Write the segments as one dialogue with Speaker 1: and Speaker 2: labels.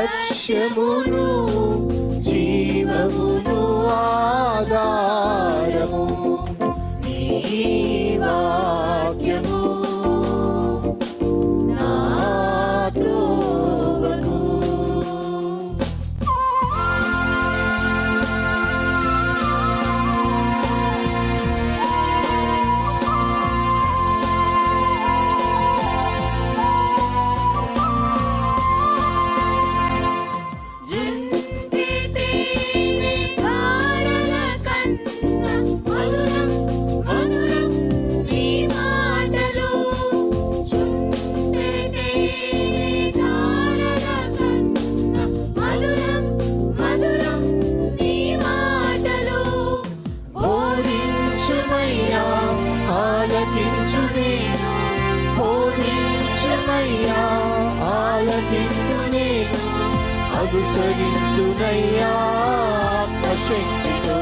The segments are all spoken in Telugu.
Speaker 1: లక్ష్యమును జీవమును ఆధారము నీ వాక్యము నా త్రోవకు. అనుసరింతునయ్యా ఆత్మశక్తితో,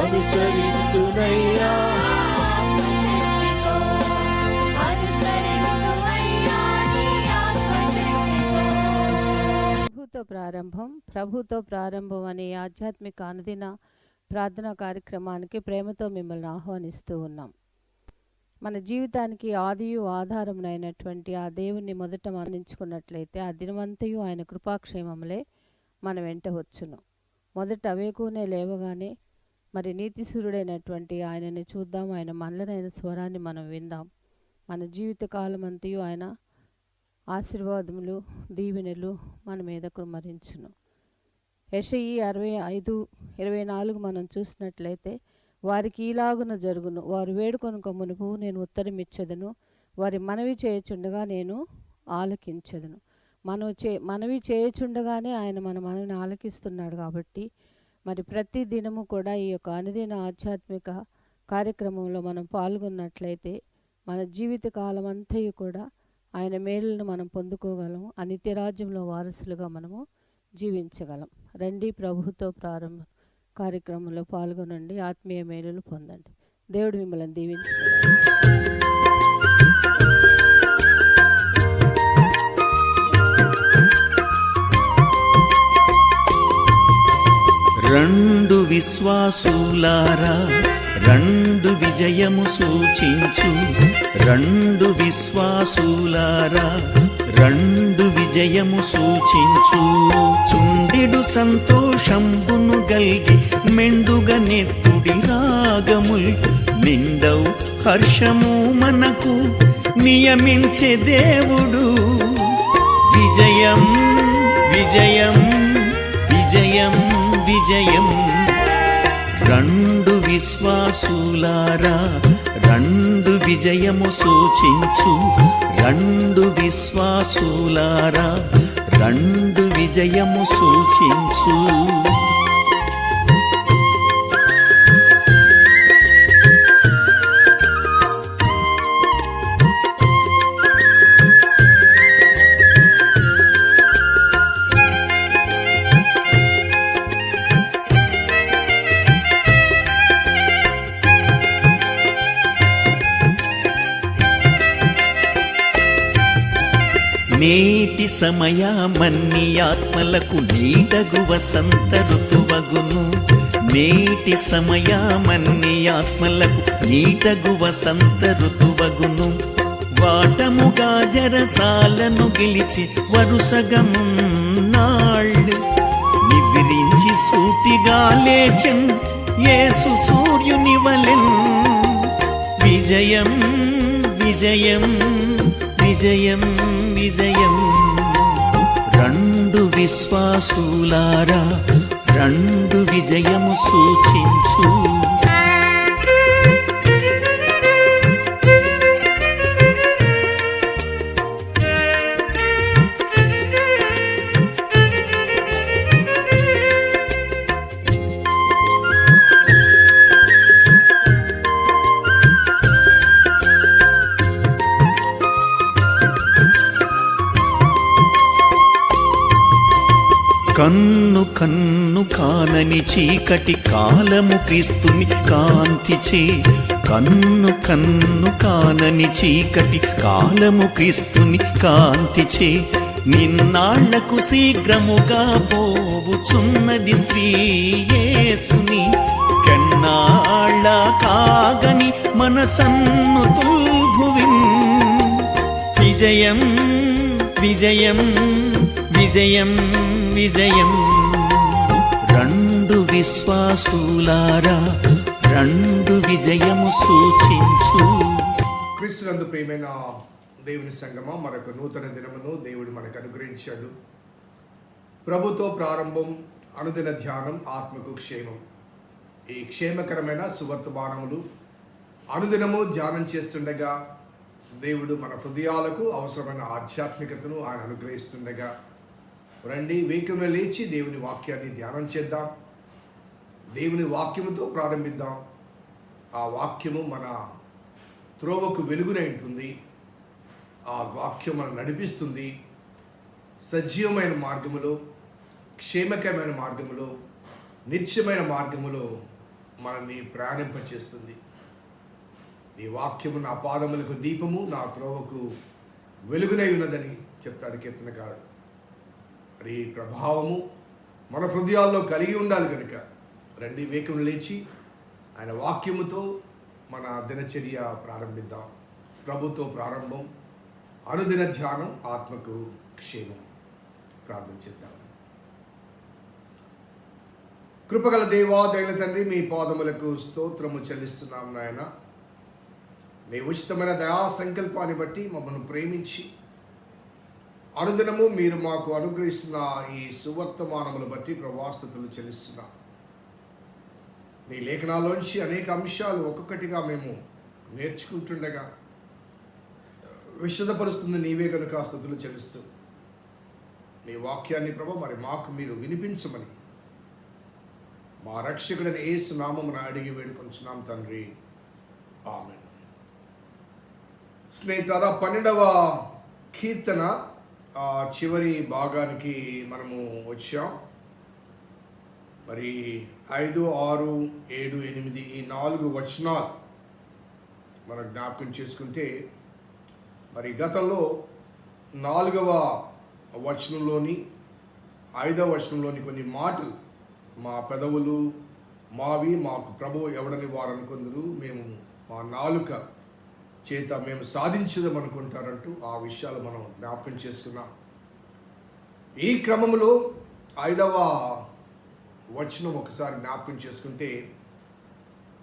Speaker 1: అనుసరింతునయ్యా
Speaker 2: ప్రభుతో ప్రారంభం అనే ఆధ్యాత్మిక అనుదిన ప్రార్థనా కార్యక్రమానికి ప్రేమతో మిమ్మల్ని ఆహ్వానిస్తూ ఉన్నాం. మన జీవితానికి ఆదియు ఆధారమునైనటువంటి ఆ దేవుణ్ణి మొదట మరణించుకున్నట్లయితే ఆ దినమంతయు ఆయన కృపాక్షేమములే మన వెంట వచ్చును. మొదట వేకునే లేవగానే మరి నీతిసూరుడైనటువంటి ఆయనని చూద్దాం, ఆయన మనలనైన స్వరాన్ని మనం విందాం. మన జీవిత కాలం అంతయు ఆయన ఆశీర్వాదములు దీవెనలు మన మీద కుమ్మరించును. యెషయి 65:24 మనం చూసినట్లయితే వారికి ఈలాగున జరుగును, వారు వేడుకొనుక మునుపు నేను ఉత్తరమిచ్చెదను, వారి మనవి చేయుచుండగా నేను ఆలకించెదను. మనవి చేయుచుండగానే ఆయన మన మనవిని ఆలకిస్తున్నాడు. కాబట్టి మరి ప్రతి దినము కూడా ఈ యొక్క అనుదిన ఆధ్యాత్మిక కార్యక్రమంలో మనం పాల్గొన్నట్లయితే మన జీవిత కాలం అంతయు కూడా ఆయన మేలులను మనం పొందుకోగలం, ఆ నిత్యరాజ్యంలో వారసులుగా మనము జీవించగలం. రండి, ప్రభుతో ప్రారంభం కార్యక్రమంలో పాల్గొనండి, ఆత్మీయ మేలులు పొందండి. దేవుడు మిమ్మల్ని దీవించును.
Speaker 3: రెండు విశ్వాసులారా రెండు విజయము సూచించు, రెండు విశ్వాసులారా రెండు విజయము సూచించు. చుండెడు సంతోషంబును గల్గి మెండుగా నెత్తుడి రాగముల్ నిండవు హర్షము మనకు నియమించే దేవుడు. విజయం విజయం విజయం విజయం. రెండు విశ్వాసులారా రెండు విజయము సూచించు, రెండు విశ్వాసులారా రెండు విజయము సూచించు. నేటి సమయమన్ని ఆత్మలకు నీడగు వసంత ఋతువగును. నేటి సమయమన్ని ఆత్మలకు నీడగు వసంత ఋతువగును. వాటముగా జరసాలను గెలిచి వరుసగమున్నాళ్ళు నిద్రించి సూటిగా లేచెన్ యేసు సూర్యుని వలెన్. విజయం విజయం విజయం విజయం. రెండు విశ్వాసులారా రెండు విజయము సూచించు. కన్ను కన్ను కానని చీకటి కాలము క్రీస్తుని కాంతిచే. కన్ను కన్ను కానని చీకటి కాలము క్రీస్తుని కాంతిచే. నిన్నాళ్లకు శీఘ్రముగా పోవుచున్నది శ్రీయేసుని కన్నాళ్ళ కాగని మనసన్ను తుల్భువిన్ విజయం విజయం విజయం విజయం రెండు విశ్వాసులారా రెండు విజయము సూచించు.
Speaker 4: క్రీస్తునందు ప్రియమైన దేవుని సంగమా, మరొక నూతన దినమును దేవుడు మనకు అనుగ్రహించాడు. ప్రభుతో ప్రారంభం, అనుదిన ధ్యానం, ఆత్మకు క్షేమం. ఈ క్షేమకరమైన సువర్తమానములు అనుదినము ధ్యానం చేస్తుండగా దేవుడు మన హృదయాలకు అవసరమైన ఆధ్యాత్మికతను ఆయన అనుగ్రహిస్తుండగా రండి వేకువన లేచి దేవుని వాక్యాన్ని ధ్యానం చేద్దాం. దేవుని వాక్యముతో ప్రారంభిద్దాం. ఆ వాక్యము మన త్రోవకు వెలుగునై ఉంటుంది. ఆ వాక్యం మనం నడిపిస్తుంది. సజీవమైన మార్గములో, క్షేమకరమైన మార్గములో, నిత్యమైన మార్గములో మనల్ని ప్రయాణింపచేస్తుంది. ఈ వాక్యము నా పాదములకు దీపము, నా త్రోవకు వెలుగునై ఉన్నదని చెప్తాడు కీర్తనకారుడు. మరి ఈ ప్రభావము మన హృదయాల్లో కలిగి ఉండాలి కనుక రండి వేకువన లేచి ఆయన వాక్యముతో మన దినచర్య ప్రారంభిద్దాం. ప్రభుతో ప్రారంభం, అనుదిన ధ్యానం, ఆత్మకు క్షేమం. ప్రార్థించిద్దాం. కృపగల దేవా, దయల తండ్రి, మీ పాదములకు స్తోత్రము చెల్లిస్తున్నాం నాయన. మీ ఉచితమైన దయా సంకల్పాన్ని బట్టి మమ్మల్ని ప్రేమించి అనుదినము మీరు మాకు అనుగ్రహిస్తున్న ఈ సువర్తమానములు బట్టి ప్రభాస్తుతులు చెల్లిస్తున్నాం. నీ లేఖనాల్లోంచి అనేక అంశాలు ఒక్కొక్కటిగా మేము నేర్చుకుంటుండగా విశదపరుస్తుంది నీవే కనుక స్తుతులు చెల్లిస్తూ నీ వాక్యాన్ని ప్రభు మరి మాకు మీరు వినిపించమని మా రక్షకుడైన యేసు నామమున అడిగి వేడుకొంచున్నాం తండ్రి, ఆమేన్. స్నేహితులారా, 12వ కీర్తన చివరి భాగానికి మనము వచ్చాం. మరి 5, 6, 7, 8 ఈ 4 వచనాలు మనం జ్ఞాపకం చేసుకుంటే, మరి గతంలో 4వ వచనంలోని 5వ వచనంలోని కొన్ని మాటలు, మా పెదవులు మావి, మాకు ప్రభువు ఎవడని వారు అనుకుందరు, మేము మా నాలుక చేత మేము సాధించదాం అనుకుంటారంటూ ఆ విషయాలు మనం జ్ఞాపకం చేసుకున్నాం. ఈ క్రమంలో 5వ వచనం ఒకసారి జ్ఞాపకం చేసుకుంటే,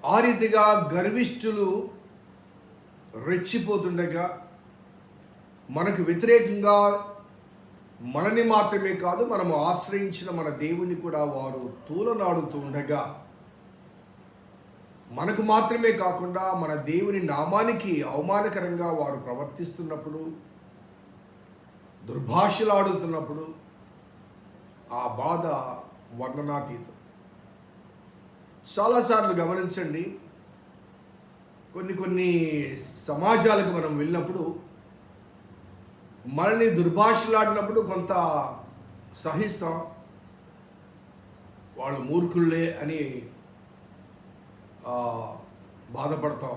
Speaker 4: ఆ రీతిగా గర్విష్ఠులు రెచ్చిపోతుండగా మనకు వ్యతిరేకంగా మనని మాత్రమే కాదు, మనము ఆశ్రయించిన మన దేవుణ్ణి కూడా వారు తూలనాడుతూ ఉండగా, మనకు మాత్రమే కాకుండా మన దేవుని నామానికి అవమానకరంగా వారు ప్రవర్తిస్తున్నప్పుడు, దుర్భాషలాడుతున్నప్పుడు ఆ బాధ వర్ణనాతీతం. చాలాసార్లు గమనించండి, కొన్ని సమాజాలకు మనం వెళ్ళినప్పుడు మనల్ని దుర్భాషలాడినప్పుడు కొంత సహిస్తాం, వాళ్ళు మూర్ఖుళ్ళే అని బాధపడతాం.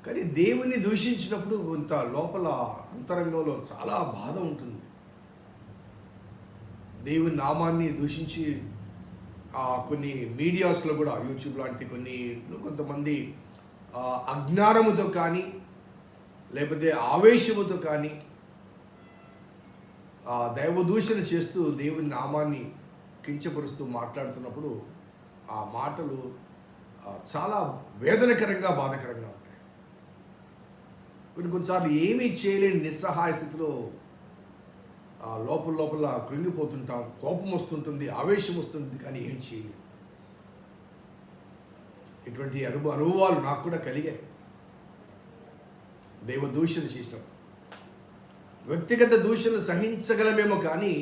Speaker 4: కానీ దేవుని దూషించినప్పుడు కొంత లోపల అంతరంగంలో చాలా బాధ ఉంటుంది. దేవుని నామాన్ని దూషించి కొన్ని మీడియాస్లో కూడా, యూట్యూబ్ లాంటి కొన్ని కొంతమంది అజ్ఞానముతో కానీ లేకపోతే ఆవేశముతో కానీ దైవదూషణ చేస్తూ దేవుని నామాన్ని కించపరుస్తూ మాట్లాడుతున్నప్పుడు ఆ మాటలు చాలా వేదనకరంగా, బాధకరంగా ఉంటాయి. కొన్నిసార్లు ఏమీ చేయలేని నిస్సహాయ స్థితిలో లోపల కృంగిపోతుంటాం. కోపం వస్తుంటుంది, ఆవేశం వస్తుంది, కానీ ఏం చేయలేం. ఇటువంటి అనుభవాలు నాకు కూడా కలిగాయి. దైవ దూషణ చేసినప్పుడు వ్యక్తిగత దూషణ సహించగలమేమో, కానీ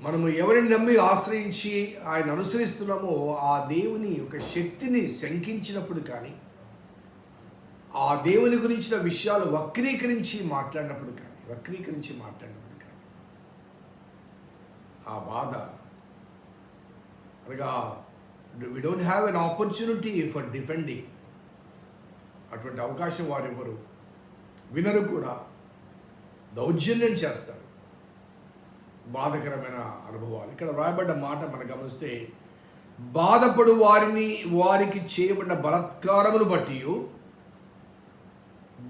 Speaker 4: మనము ఎవరిని నమ్మి ఆశ్రయించి ఆయన అనుసరిస్తున్నామో ఆ దేవుని యొక్క శక్తిని శంకించినప్పుడు కానీ, ఆ దేవుని గురించిన విషయాలు వక్రీకరించి మాట్లాడినప్పుడు కానీ ఆ బాధ, అనగా we don't have an opportunity for defending. అటువంటి అవకాశం వారెవరు వినరు కూడా. దౌర్జన్యం చేస్తాడు. బాధకరమైన అనుభవాలు. ఇక్కడ వ్రాయబడ్డ మాట మనం గమనిస్తే, బాధపడు వారికి చేయబడిన బలాత్కారమును బట్టి,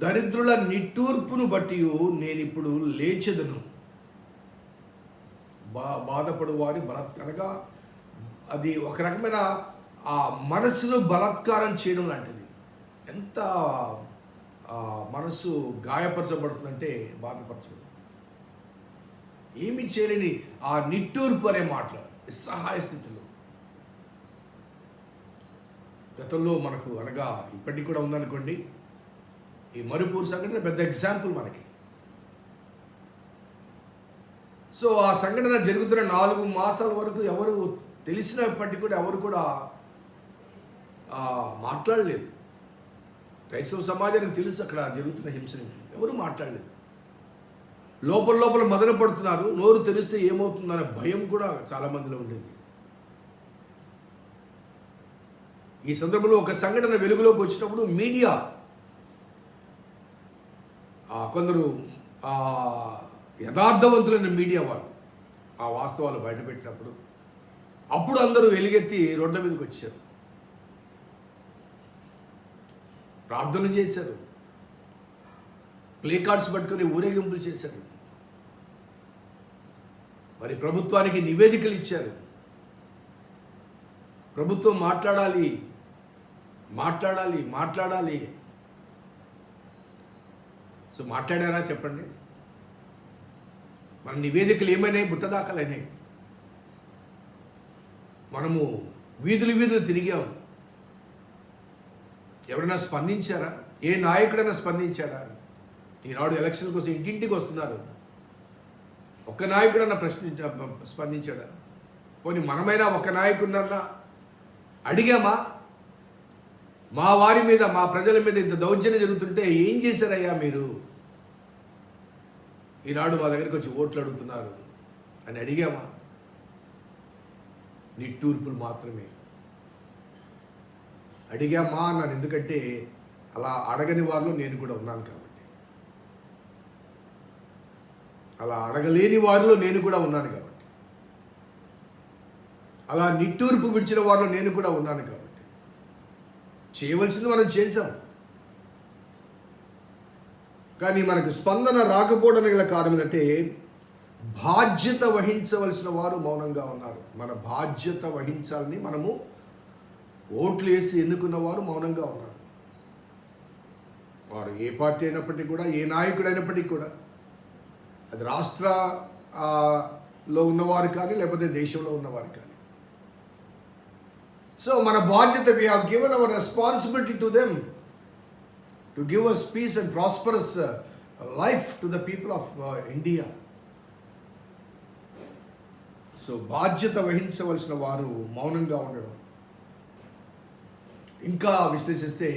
Speaker 4: దరిద్రుల నిట్టూర్పును బట్టి నేను ఇప్పుడు లేచెదను. బాధపడు వారి బలాత్కారంగా, అది ఒక రకమైన ఆ మనసును బలాత్కారం చేయడం లాంటిది. ఎంత మనసు గాయపరచబడుతుందంటే బాధపరచబడు. ఏమి చేయలేని ఆ నిట్టూర్పు అనే మాటలు, నిస్సహాయ స్థితిలో. గతంలో మనకు అనగా ఇప్పటికి కూడా ఉందనుకోండి, ఈ మరుపూరు సంఘటన పెద్ద ఎగ్జాంపుల్ మనకి. సో ఆ సంఘటన జరుగుతున్న 4 మాసాల వరకు ఎవరు తెలిసినప్పటికీ కూడా ఎవరు కూడా మాట్లాడలేదు. క్రైస్తవ సమాజానికి తెలుసు అక్కడ జరుగుతున్న హింసని, ఎవరు మాట్లాడలేదు. లోపల మదన పడుతున్నారు. నోరు తెలిస్తే ఏమవుతుందనే భయం కూడా చాలా మందిలో ఉండేది. ఈ సందర్భంలో ఒక సంఘటన వెలుగులోకి వచ్చినప్పుడు మీడియా కొందరు యథార్థవంతులైన మీడియా వాళ్ళు ఆ వాస్తవాలు బయటపెట్టినప్పుడు అప్పుడు అందరూ ఎలుగెత్తి రోడ్ల మీదకి వచ్చారు, ప్రార్థనలు చేశారు, ప్లే కార్డ్స్ పట్టుకొని ఊరేగింపులు చేశారు, మరి ప్రభుత్వానికి నివేదికలు ఇచ్చారు. ప్రభుత్వం మాట్లాడాలి. సో మాట్లాడారా చెప్పండి? మన నివేదికలు ఏమైనాయి? బుట్టదాఖలైనాయి. మనము వీధులు తిరిగాం. ఎవరైనా స్పందించారా? ఏ నాయకుడైనా స్పందించారా? ఈనాడు ఎలక్షన్ కోసం ఇంటింటికి వస్తున్నారు. ఒక్క నాయకుడన్నా స్పందించాడా? పోనీ మనమైనా ఒక నాయకుడినన్నా అడిగామా? మా వారి మీద, మా ప్రజల మీద ఇంత దౌర్జన్యం జరుగుతుంటే ఏం చేశారయ్యా మీరు? ఈనాడు మా దగ్గరికి వచ్చి ఓట్లు అడుగుతున్నారు అని అడిగామా? నిట్టూర్పులు మాత్రమే. అడిగామా అన్నాను, ఎందుకంటే అలా అడగని వారిలో నేను కూడా ఉన్నాను కాబట్టి. అలా అడగలేని వారిలో నేను కూడా ఉన్నాను కాబట్టి. అలా నిట్టూర్పు విడిచిన వారిలో నేను కూడా ఉన్నాను కాబట్టి. చేయవలసింది మనం చేశాం, కానీ మనకు స్పందన రాకపోవడానికి గల కారణం ఏంటంటే బాధ్యత వహించవలసిన వారు మౌనంగా ఉన్నారు. మన బాధ్యత వహించాలని మనము ఓట్లు వేసి ఎన్నుకున్న వారు మౌనంగా ఉన్నారు. వారు ఏ పార్టీ అయినప్పటికీ కూడా, ఏ నాయకుడు అయినప్పటికీ కూడా, అది రాష్ట్రలో ఉన్నవారు కానీ లేకపోతే దేశంలో ఉన్నవారు కానీ. సో మన బాధ్యత, we have given our responsibility to them to give us peace and prosperous life to the people of India. So బాధ్యత వహించవలసిన వారు మౌనంగా ఉండడం. ఇంకా విశ్లేషిస్తే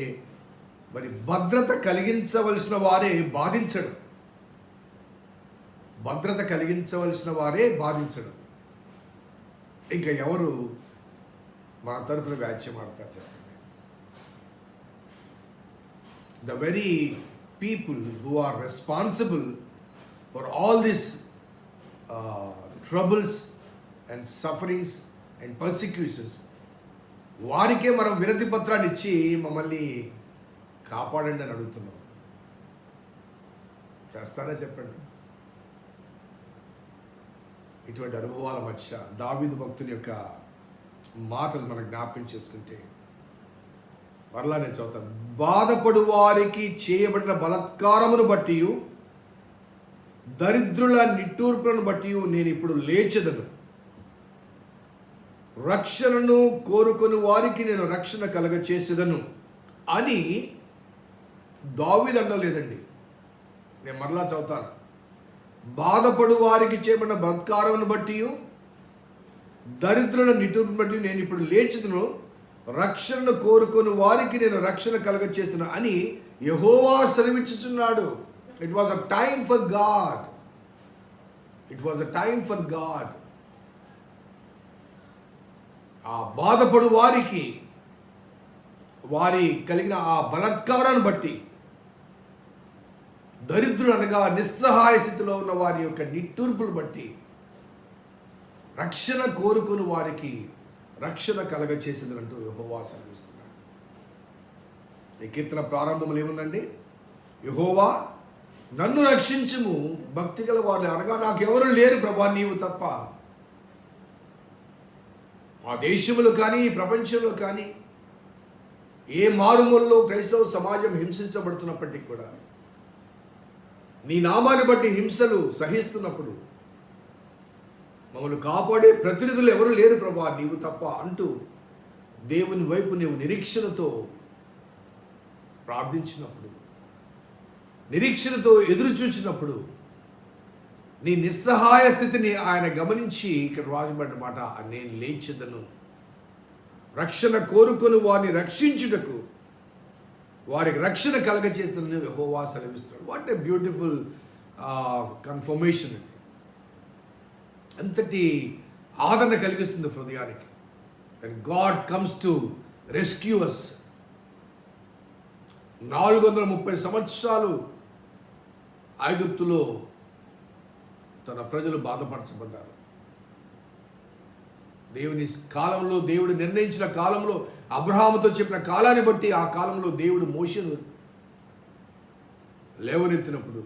Speaker 4: మరి భద్రత కలిగించవలసిన వారే బాధించడం. భద్రత కలిగించవలసిన వారే బాధించడం. ఇంకా ఎవరు మన తరపున వ్యాఖ్యం ఆడతారు చెప్పండి? The very people who are responsible for all these troubles and sufferings and persecutions, వారికే మనం వినతి పత్రాన్ని ఇచ్చి మమ్మల్ని కాపాడండి అని అడుగుతున్నాం. చేస్తారా చెప్పండి? ఇటువంటి అనుభవాల మధ్య దావీదు భక్తుని యొక్క మాటలు మనం జ్ఞాపకం చేసుకుంటే, మరలా నేను చదువుతాను. బాధపడు వారికి చేయబడిన బలాత్కారమును బట్టి, దరిద్రుల నిట్టూర్పులను బట్టి నేను ఇప్పుడు లేచెదను. రక్షణను కోరుకొని వారికి నేను రక్షణ కలగచేసేదను అని దావీదు అనలేదండి. నేను మరలా చదువుతాను. బాధపడు వారికి చేయబడిన బలాత్కారమును బట్టి, దరిద్రుల నిట్టూర్పును బట్టి నేను ఇప్పుడు లేచెదను. రక్షణను కోరుకొని వారికి నేను రక్షణ కలగచేస్తున్నా అని యెహోవా సెలవిచ్చుచున్నాడు. It was a time for God. It was a time for God. ఆ బాధపడు వారికి, వారి కలిగిన ఆ బలాత్కారాన్ని బట్టి దరిద్రులు అనగా నిస్సహాయ స్థితిలో ఉన్న వారి యొక్క నిట్టూర్పులు బట్టి రక్షణ కోరుకుని వారికి రక్షణ కలగచేసిందంటూ యెహోవా సెలవిస్తున్నాడు. ఈ కీర్తన ప్రారంభంలో ఏముందండి? యెహోవా నన్ను రక్షించుము, భక్తి గల వారు అనగా నాకెవరు లేరు ప్రభా నీవు తప్ప. ఆ దేశములు కానీ ఈ ప్రపంచంలో కానీ ఏ మారుమూలలో క్రైస్తవ సమాజం హింసించబడుతున్నప్పటికీ కూడా, నీ నామాన్ని బట్టి హింసలు సహిస్తున్నప్పుడు మమ్మల్ని కాపాడే ప్రతినిధులు ఎవరు లేరు ప్రభా నీవు తప్ప అంటూ దేవుని వైపు నీవు నిరీక్షణతో ప్రార్థించినప్పుడు, నిరీక్షణతో ఎదురు చూచినప్పుడు, నీ నిస్సహాయ స్థితిని ఆయన గమనించి ఇక్కడ రాజబడ్డ మాట, నేను లేచెదను, రక్షణ కోరుకొని వారిని రక్షించుటకు, వారికి రక్షణ కలగచేసిన యెహోవా సెలవిస్తున్నాడు. వాట్ ఏ బ్యూటిఫుల్ కన్ఫర్మేషన్ అండి. అంతటి ఆదరణ కలిగిస్తుంది హృదయానికి. And God comes to rescue us. 430 సంవత్సరాలు ఐగుప్తులో తన ప్రజలు బాధపరచబడ్డారు. దేవుని కాలంలో, దేవుడు నిర్ణయించిన కాలంలో, అబ్రహాముతో చెప్పిన కాలాన్ని బట్టి ఆ కాలంలో దేవుడు మోషేను లేవనెత్తినప్పుడు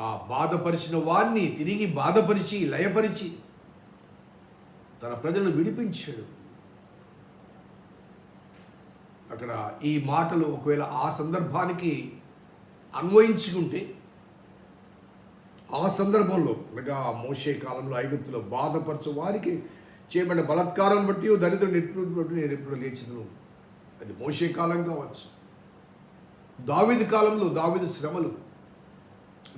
Speaker 4: ఆ బాధపరిచిన వారిని తిరిగి బాధపరిచి లయపరిచి తన ప్రజలను విడిపించాడు. అక్కడ ఈ మాటలు ఒకవేళ ఆ సందర్భానికి అన్వయించుకుంటే, ఆ సందర్భంలో అనగా మోషే కాలంలో ఐగుప్తులో బాధపరచు వారికి చేయబడిన బలత్కారం బట్టి, దరిద్ర నిపుణుడు బట్టి నేను ఎప్పుడు లేచిదను, అది మోషే కాలం కావచ్చు. దావీదు కాలంలో దావీదు శ్రమలు,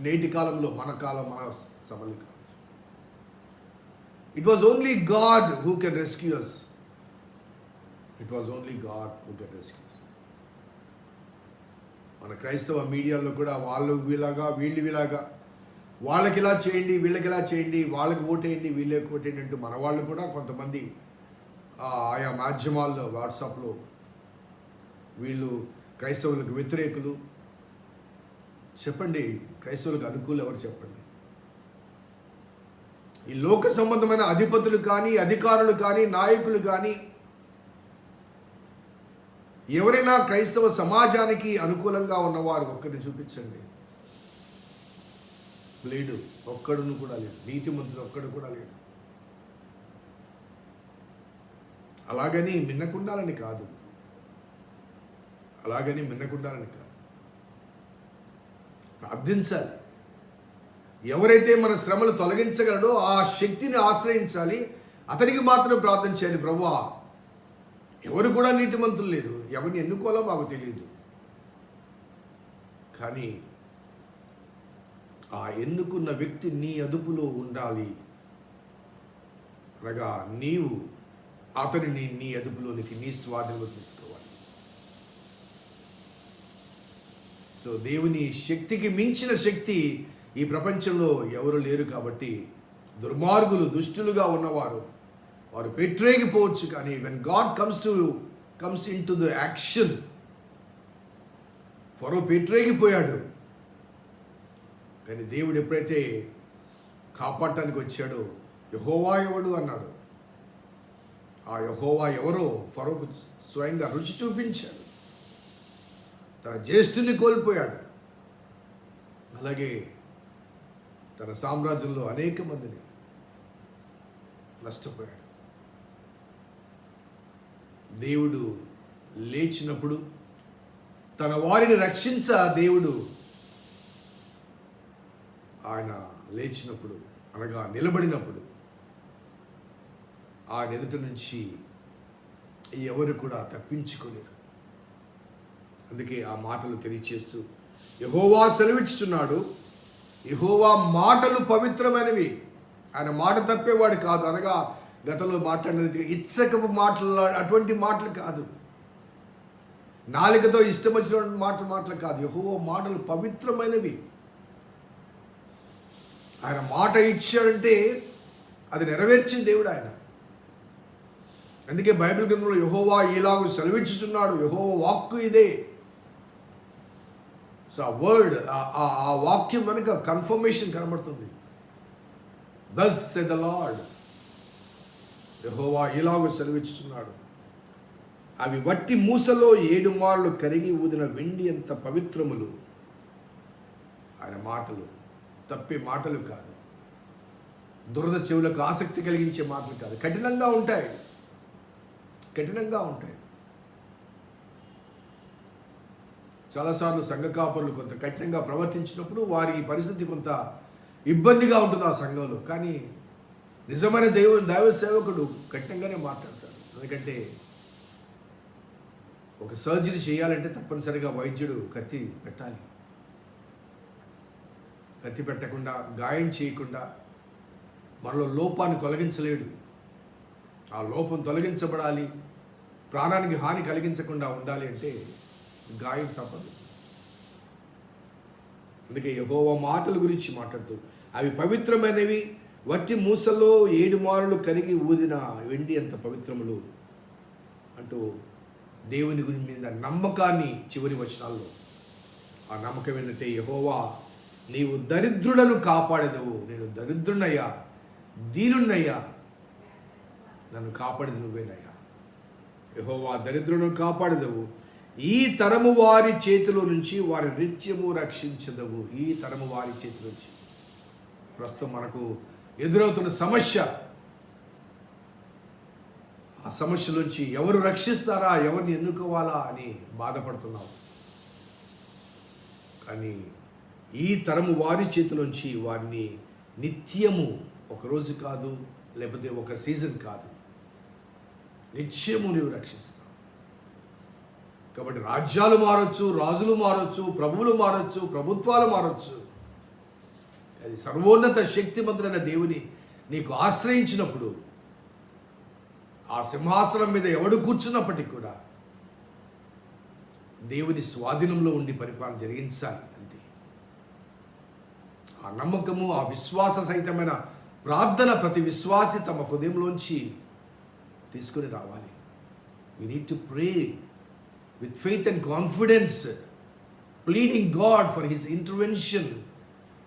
Speaker 4: నేటి కాలంలో మన కాలం మన శ్రమలు కావచ్చు. It was only God who can rescue us. It was only God who can rescue. మన క్రైస్తవ మీడియాలో కూడా వాళ్ళు వీలాగా వీళ్ళు వీలాగా, వాళ్ళకి ఇలా చేయండి వీళ్ళకి ఇలా చేయండి, వాళ్ళకి ఓటేయండి వీళ్ళకి ఓటేయండి అంటూ మన వాళ్ళు కూడా కొంతమంది ఆయా మాధ్యమాల్లో వాట్సాప్లో వీళ్ళు క్రైస్తవులకు వ్యతిరేకులు. చెప్పండి, క్రైస్తవులకు అనుకూలు ఎవరు చెప్పండి? ఈ లోక సంబంధమైన అధిపతులు కానీ, అధికారులు కానీ, నాయకులు కానీ, ఎవరైనా క్రైస్తవ సమాజానికి అనుకూలంగా ఉన్నవారు ఒక్కరిని చూపించండి. లేడు, ఒక్కడును కూడా లేడు. నీతిమంతుడు ఒక్కడు కూడా లేడు. అలాగని మిన్నకుండాలని కాదు, ప్రార్థించాలి. ఎవరైతే మన శ్రమలు తొలగించగలడో ఆ శక్తిని ఆశ్రయించాలి. అతనికి మాత్రం ప్రార్థన చేయాలి. ప్రభువా, ఎవరు కూడా నీతిమంతులు లేరు, ఎవరిని ఎన్నుకోవాలో మాకు తెలియదు, కానీ ఆ ఎన్నుకున్న వ్యక్తి నీ అదుపులో ఉండాలి. అనగా నీవు అతనిని నీ అదుపులోనికి, నీ స్వాధీనంలో తీసుకోవాలి. సో దేవుని శక్తికి మించిన శక్తి ఈ ప్రపంచంలో ఎవరు లేరు. కాబట్టి దుర్మార్గులు, దుష్టులుగా ఉన్నవారు వారు పెట్టరేగిపోవచ్చు, కానీ when God comes into the action, Pharaoh పెట్టరేగిపోయాడు, కానీ దేవుడు ఎప్పుడైతే కాపాడటానికి వచ్చాడో, యెహోవా ఎవడు అన్నాడు. ఆ యెహోవా ఎవరో ఫరోకు స్వయంగా రుచి చూపించాడు. తన జ్యేష్ఠుని కోల్పోయాడు. అలాగే తన సామ్రాజ్యంలో అనేక మందిని నష్టపోయాడు. దేవుడు లేచినప్పుడు, తన వారిని రక్షించ దేవుడు ఆయన లేచినప్పుడు అనగా నిలబడినప్పుడు ఆయన ఎదుట నుంచి ఎవరు కూడా తప్పించుకోలేరు. అందుకే ఆ మాటలు తెలియచేస్తూ యెహోవా సెలవిచ్చుచున్నాడు, యెహోవా మాటలు పవిత్రమైనవి, ఆయన మాట తప్పేవాడు కాదు. అనగా గతంలో మాట్లాడిన రీతిగా ఇచ్చకపు మాటలు, అటువంటి మాటలు కాదు, నాలుకతో ఇష్టం వచ్చినటువంటి మాటలు కాదు. యెహోవా మాటలు పవిత్రమైనవి. ఆయన మాట ఇచ్చాడంటే అది నెరవేర్చిన దేవుడు ఆయన. అందుకే బైబిల్ గ్రంథంలో యెహోవా ఇలాగూ సెలవిచ్చుచున్నాడు, యెహోవా వాక్కు ఇదే. సో ఆ వర్డ్, ఆ వాక్యం వెనుక కన్ఫర్మేషన్ కనబడుతుంది. దస్ సెడ్ ద లార్డ్, యెహోవా ఇలాగ సెలవిస్తున్నాడు, అవి వట్టి మూసలో 7 మార్లు కరిగి ఊదిన వెండి అంత పవిత్రములు. ఆయన మాటలు తప్పే మాటలు కాదు, దురద చెవులకు ఆసక్తి కలిగించే మాటలు కాదు, కఠినంగా ఉంటాయి, కఠినంగా ఉంటాయి. చాలాసార్లు సంఘ కాపరులు కొంత కఠినంగా ప్రవర్తించినప్పుడు వారి పరిస్థితి కొంత ఇబ్బందిగా ఉంటుంది ఆ సంఘంలో. కానీ నిజమైన దైవ సేవకుడు కఠినంగానే మాట్లాడతాడు. ఎందుకంటే ఒక సర్జరీ చేయాలంటే తప్పనిసరిగా వైద్యుడు కత్తి పెట్టాలి. కత్తి పెట్టకుండా, గాయం చేయకుండా మనలో లోపాన్ని తొలగించలేడు. ఆ లోపం తొలగించబడాలి, ప్రాణానికి హాని కలిగించకుండా ఉండాలి అంటే గాయం తప్పదు. అందుకే యెహోవా మాటల గురించి మాట్లాడుతూ, అవి పవిత్రమైనవి, వట్టి మూసలో 7 మార్లు కరిగి ఊదిన వెండి అంత పవిత్రములు అంటూ దేవుని గురించి మీద నమ్మకాన్ని చివరి వచనాల్లో, ఆ నమ్మకం ఏంటంటే, యెహోవా నీవు దరిద్రులను కాపాడేదవు. నేను దరిద్రునయ్యా, దీనున్నయ్యా, నన్ను కాపాడేది నువ్వేనయ్యా. యెహోవా దరిద్రులను కాపాడేదవు, ఈ తరము వారి చేతిలో నుంచి వారి నిత్యము రక్షించదవు. ఈ తరము వారి చేతిలో నుంచి. ప్రస్తుతం మనకు ఎదురవుతున్న సమస్య, ఆ సమస్యలోంచి ఎవరు రక్షిస్తారా, ఎవరిని ఎన్నుకోవాలా అని బాధపడుతున్నావు. కానీ ఈ తరము వారి చేతిలోంచి వారిని నిత్యము, ఒకరోజు కాదు, లేకపోతే ఒక సీజన్ కాదు, నిత్యము నీవు రక్షిస్తావు. కాబట్టి రాజ్యాలు మారొచ్చు, రాజులు మారొచ్చు, ప్రభువులు మారొచ్చు, ప్రభుత్వాలు మారొచ్చు. అది సర్వోన్నత శక్తిమంతుడైన దేవుని నీకు ఆశ్రయించినప్పుడు, ఆ సింహాసనం మీద ఎవడు కూర్చున్నప్పటికీ కూడా దేవుని స్వాధీనంలో ఉండి పరిపాలన జరిగించాలి అంతే. ఆ నమ్మకము, ఆ విశ్వాస సహితమైన ప్రార్థన ప్రతి విశ్వాసి తమ హృదయంలోంచి తీసుకుని రావాలి. We need to pray with faith and confidence, pleading God for His intervention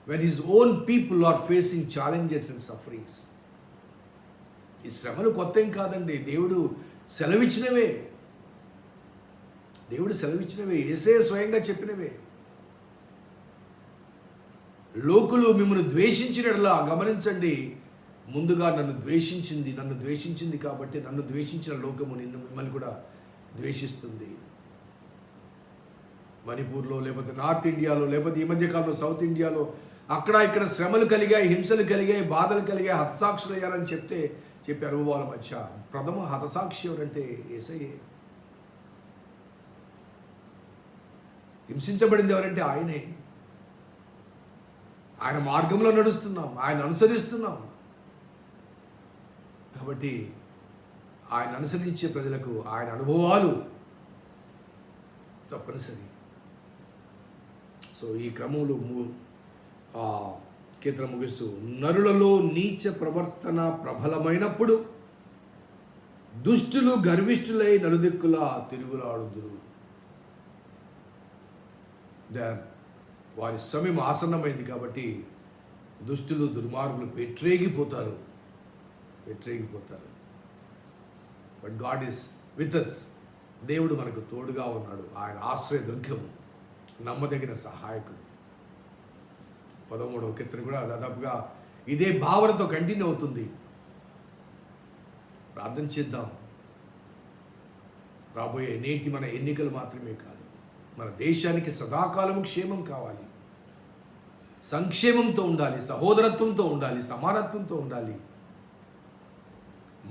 Speaker 4: when His own people are facing challenges and sufferings. ఈ శ్రమలు కొత్త ఏం కాదండి, దేవుడు సెలవిచ్చినవే. దేవుడు సెలవిచ్చినవే, యేసయ్య స్వయంగా చెప్పినవే. లోకులు మిమ్మల్ని ద్వేషించినట్లా గమనించండి, ముందుగా నన్ను ద్వేషించింది కాబట్టి నన్ను ద్వేషించిన లోకము మిమ్మల్ని కూడా ద్వేషిస్తుంది. మణిపూర్లో, లేకపోతే నార్త్ ఇండియాలో, లేకపోతే ఈ మధ్యకాలంలో సౌత్ ఇండియాలో అక్కడ ఇక్కడ శ్రమలు కలిగాయి, హింసలు కలిగాయి, బాధలు కలిగాయి, హతసాక్షులు అయ్యారని చెప్పే అనుభవాల మధ్య ప్రథమ హతసాక్షి ఎవరంటే యేసయ్యే. హింసించబడింది ఎవరంటే ఆయనే. ఆయన మార్గంలో నడుస్తున్నాం, ఆయన అనుసరిస్తున్నాం. కాబట్టి ఆయన అనుసరించే ప్రజలకు ఆయన అనుభవాలు తప్పనిసరి. సో ఈ క్రమంలో కీర్తన ముగిస్తూ, నరులలో నీచ ప్రవర్తన ప్రబలమైనప్పుడు దుష్టులు గర్విష్ఠులై నలుదిక్కులా తిరుగులాడుదురు. వారి సమయం ఆసన్నమైంది కాబట్టి దుష్టులు దుర్మార్గులు పెట్టరేగిపోతారు. But God is with us. దేవుడు మనకు తోడుగా ఉన్నాడు. ఆయన ఆశ్రయ దుర్గము, నమ్మదగిన సహాయకుడు. 13వ కీర్తన కూడా దాదాపుగా ఇదే భావనతో కంటిన్యూ అవుతుంది. ప్రార్థన చేద్దాం. రాబోయే నేటి మన ఎన్నికలు మాత్రమే కాదు, మన దేశానికి సదాకాలము క్షేమం కావాలి, సంక్షేమంతో ఉండాలి, సహోదరత్వంతో ఉండాలి, సమానత్వంతో ఉండాలి.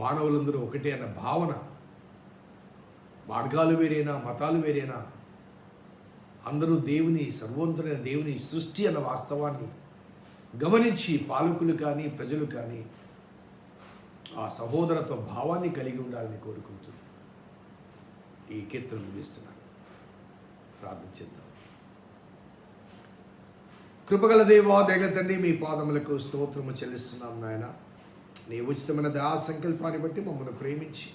Speaker 4: మానవులందరూ ఒకటే అన్న భావన. మార్గాలు వేరేనా, మతాలు వేరేనా, అందరూ దేవుని, సర్వోన్నతుడైన దేవుని సృష్టి అన్న వాస్తవాన్ని గమనించి పాలకులు కానీ ప్రజలు కానీ ఆ సహోదరత్వ భావాన్ని కలిగి ఉండాలని కోరుకుంటూ ఈ కీర్తన ముగిస్తున్నాను. ప్రార్థన చేద్దాం. కృపగల దేవా, దయగల తండ్రి, మీ పాదములకు స్తోత్రము చెల్లిస్తున్నాం నాయన. నీ ఉచితమైన దయా సంకల్పాన్ని బట్టి మమ్మల్ని ప్రేమించి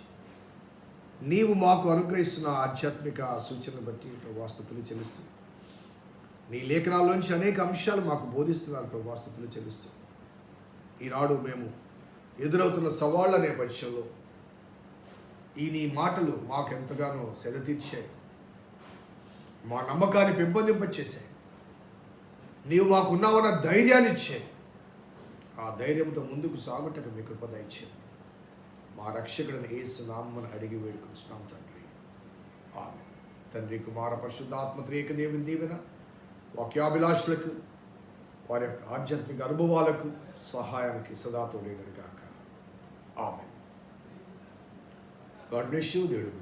Speaker 4: నీవు మాకు అనుగ్రహిస్తున్న ఆధ్యాత్మిక సూచనను బట్టి ప్రభాస్తుతులు చెల్లిస్తూ నీ లేఖనాల్లోంచి అనేక అంశాలు మాకు బోధిస్తున్నారు ప్రభు. స్తుతులు చెల్లిస్తూ ఈనాడు మేము ఎదురవుతున్న సవాళ్ల నేపథ్యంలో ఈ నీ మాటలు మాకు ఎంతగానో సెద తీర్చాయి, మా నమ్మకాన్ని పెంపొందింపచేశాయి. నీవు మాకున్నావన్న ధైర్యాన్ని ఇచ్చాయి. ఆ ధైర్యంతో ముందుకు సాగుటకు మీ కృప దయచేయండి. మా రక్షకుడిని యేసు నామమున అడిగి వేడుకొంచున్నాం తండ్రి. ఆమేన్. తండ్రి, కుమార, పరిశుద్ధాత్మ త్రియేక దేవుని దీవెన వాక్యాభిలాషులకు, వారి యొక్క ఆధ్యాత్మిక అనుభవాలకు, సహాయానికి సదా తోడేయును గాక. ఆమేన్. God bless you. దేవుడు